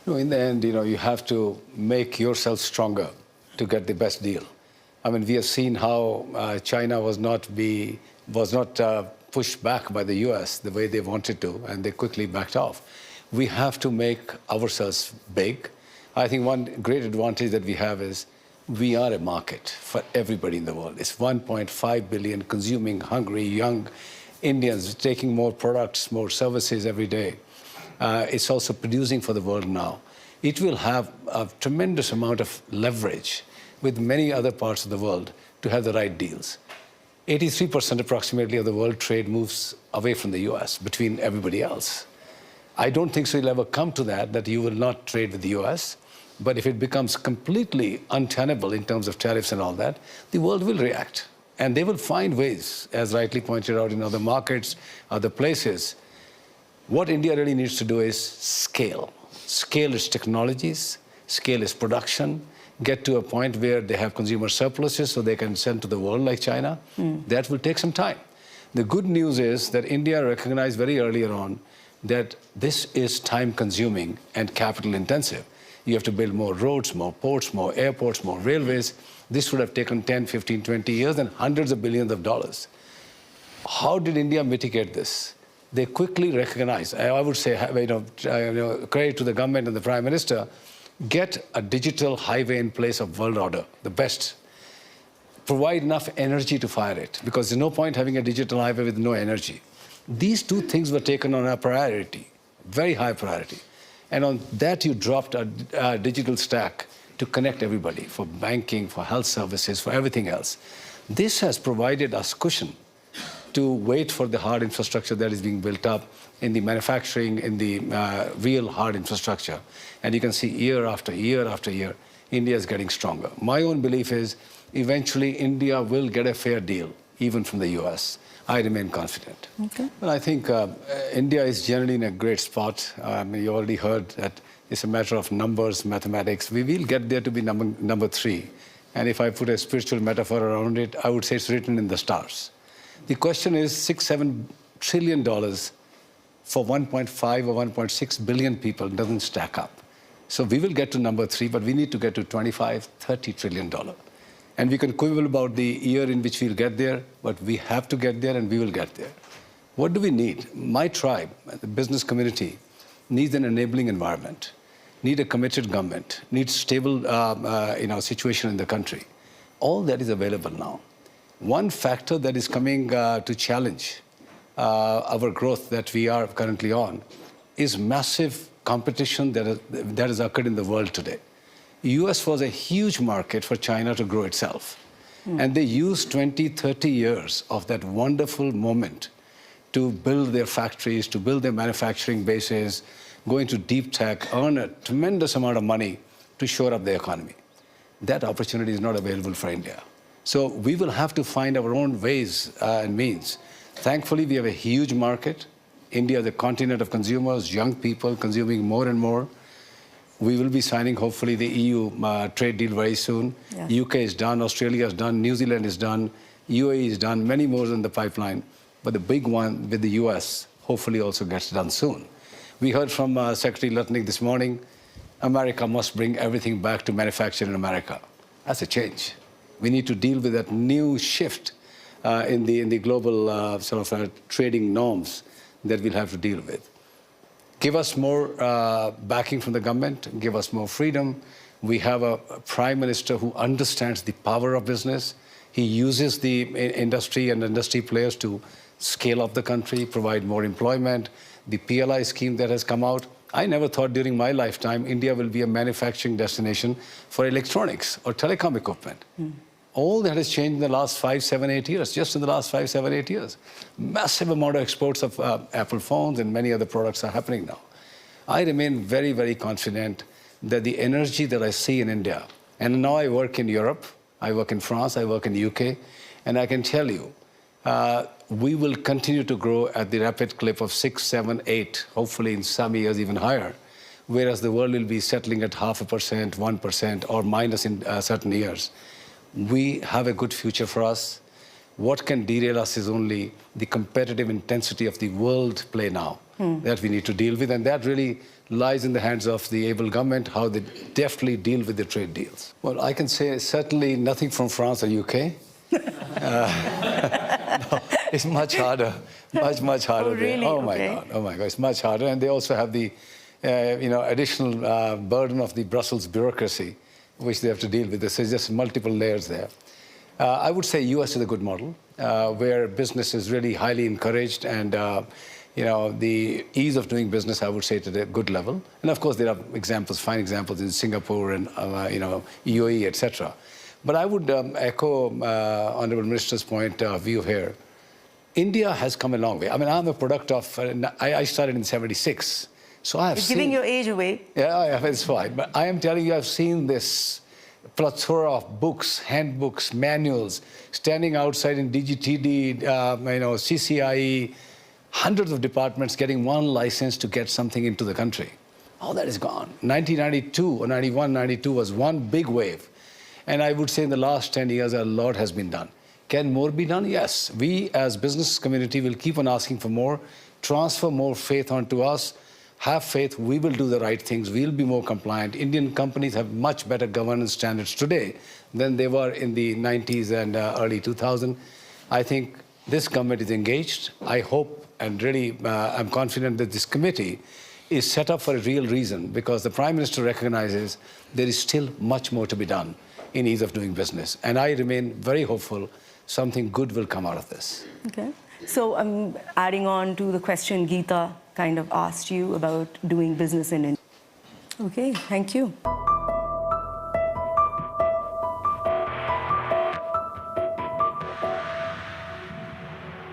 No, in the end, you have to make yourself stronger to get the best deal. I mean, we have seen how China was not pushed back by the US the way they wanted to, and they quickly backed off. We have to make ourselves big. I think one great advantage that we have is we are a market for everybody in the world. It's 1.5 billion consuming, hungry, young Indians taking more products, more services every day. It's also producing for the world now. It will have a tremendous amount of leverage with many other parts of the world to have the right deals. 83% approximately of the world trade moves away from the US between everybody else. I don't think so it'll ever come to that you will not trade with the US. But if it becomes completely untenable in terms of tariffs and all that, the world will react. And they will find ways, as rightly pointed out in other markets, other places. What India really needs to do is scale. Scale its technologies, scale its production, get to a point where they have consumer surpluses so they can send to the world like China. That will take some time. The good news is that India recognized very earlier on that this is time-consuming and capital-intensive. You have to build more roads, more ports, more airports, more railways. This would have taken 10, 15, 20 years and hundreds of billions of dollars. How did India mitigate this? They quickly recognized, I would say, credit to the government and the Prime Minister, get a digital highway in place of world order, the best. Provide enough energy to fire it, because there's no point having a digital highway with no energy. These two things were taken on a priority, very high priority. And on that, you dropped a digital stack to connect everybody for banking, for health services, for everything else. This has provided us cushion to wait for the hard infrastructure that is being built up in the manufacturing, in the real hard infrastructure. And you can see year after year after year, India is getting stronger. My own belief is eventually India will get a fair deal, even from the US. I remain confident. Okay. Well, I think India is generally in a great spot. You already heard that it's a matter of numbers, mathematics. We will get there to be number 3. And if I put a spiritual metaphor around it, I would say it's written in the stars. The question is $6-7 trillion for 1.5 or 1.6 billion people doesn't stack up. So we will get to number 3, but we need to get to $25-30 trillion. And we can quibble about the year in which we'll get there, but we have to get there and we will get there. What do we need? My tribe, the business community, needs an enabling environment, need a committed government, needs stable situation in the country. All that is available now. One factor that is coming to challenge our growth that we are currently on is massive competition that has occurred in the world today. US was a huge market for China to grow itself. And they used 20, 30 years of that wonderful moment to build their factories, to build their manufacturing bases, go into deep tech, earn a tremendous amount of money to shore up the economy. That opportunity is not available for India. So we will have to find our own ways and means. Thankfully, we have a huge market. India is a continent of consumers, young people consuming more and more. We will be signing, hopefully, the EU trade deal very soon. Yes. UK is done, Australia is done, New Zealand is done, UAE is done, many more in the pipeline. But the big one with the US hopefully also gets done soon. We heard from Secretary Lutnick this morning, America must bring everything back to manufacture in America. That's a change. We need to deal with that new shift in the global trading norms that we'll have to deal with. Give us more backing from the government, give us more freedom. We have a prime minister who understands the power of business. He uses the industry and industry players to scale up the country, provide more employment. The PLI scheme that has come out. I never thought during my lifetime India will be a manufacturing destination for electronics or telecom equipment. All that has changed in the last 5, 7, 8 years, just in the last 5, 7, 8 years. Massive amount of exports of Apple phones and many other products are happening now. I remain very, very confident that the energy that I see in India, and now I work in Europe, I work in France, I work in the UK, and I can tell you, we will continue to grow at the rapid clip of 6, 7, 8, hopefully in some years even higher, whereas the world will be settling at 0.5%, 1%, or minus in certain years. We have a good future for us. What can derail us is only the competitive intensity of the world play now that we need to deal with. And that really lies in the hands of the able government, how they deftly deal with the trade deals. Well, I can say certainly nothing from France or UK. No, it's much harder, much harder. Oh, really? Oh my Okay. God, oh my God, it's much harder. And they also have the, additional burden of the Brussels bureaucracy, which they have to deal with. There's just multiple layers there. I would say US is a good model, where business is really highly encouraged and, the ease of doing business, I would say, to a good level. And of course, there are examples, fine examples in Singapore and, UAE, etc. But I would echo Honorable Minister's point of view here. India has come a long way. I mean, I'm a product of, I started in '76. So I have You're seen... giving your age away. Yeah, it's fine. But I am telling you, I've seen this plethora of books, handbooks, manuals, standing outside in DGTD, CCIE, hundreds of departments getting one license to get something into the country. All that is gone. 1992 or 91, 92 was one big wave. And I would say in the last 10 years, a lot has been done. Can more be done? Yes. We as business community will keep on asking for more, transfer more faith onto us. Have faith, we will do the right things, we'll be more compliant. Indian companies have much better governance standards today than they were in the 90s and early 2000s. I think this government is engaged. I hope and really I'm confident that this committee is set up for a real reason, because the Prime Minister recognizes there is still much more to be done in ease of doing business. And I remain very hopeful something good will come out of this. Okay. So I'm adding on to the question Geeta kind of asked you about doing business in India. Okay, thank you.